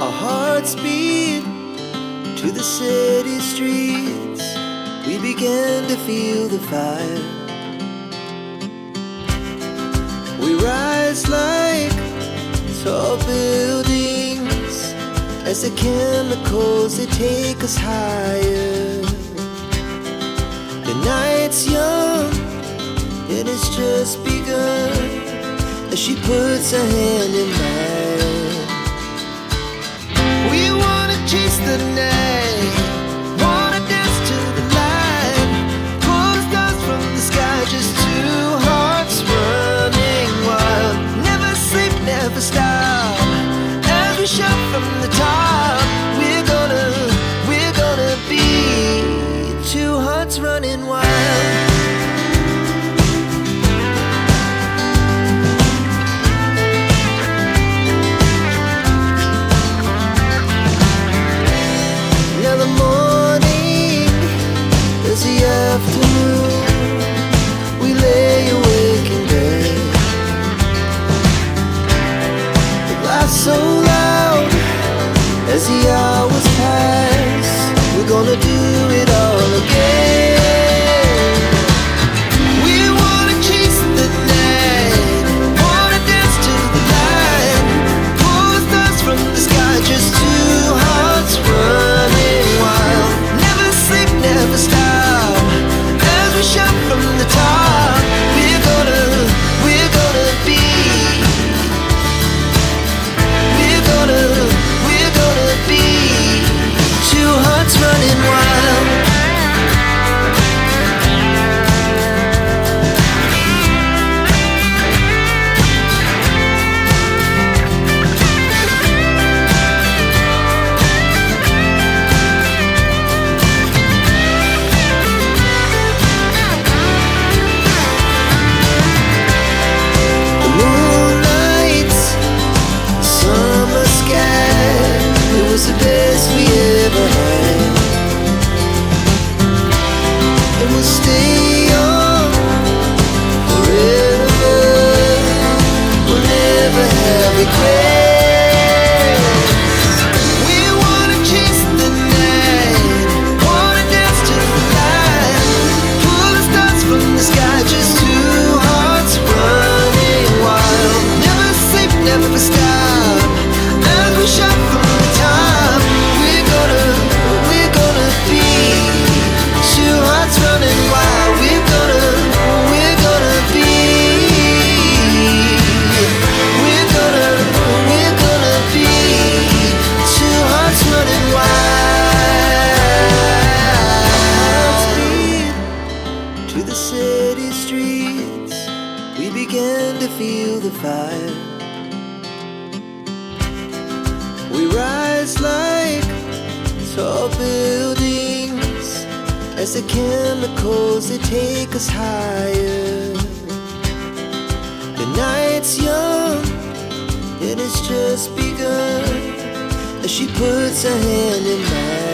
Our hearts beat to the city streets. We began to feel the fire. We rise like tall buildings as the chemicals, they take us higher. The night's young and it's just begun as she puts her hand in mine. We wanna chase the night, wanna dance to the light, pull the stars from the sky, just two hearts running wild. Never sleep, never stop, as we shout from the top. We're gonna be two hearts running wild. Afternoon, we lay awake in bed. The laughs so loud as the hours pass. We're gonna do it all again. We wanna chase the night, wanna dance to the light, pull the stars from the sky, just two hearts running wild. Never sleep, never stop, we shout from the top. We're gonna be. We're gonna be two hearts running wild. The best we ever had, and we'll stay on forever. We'll never have regrets. We wanna chase the night, wanna dance to the light, pull the stars from the sky, just two hearts running wild. Never sleep, never stop, as we shout from the top. We're gonna be two hearts running wild. We're gonna be. We're gonna be two hearts running wild. To the city streets, we began to feel the fire. We rise like tall buildings as the chemicals, they take us higher. The night's young and it's just begun as she puts her hand in mine.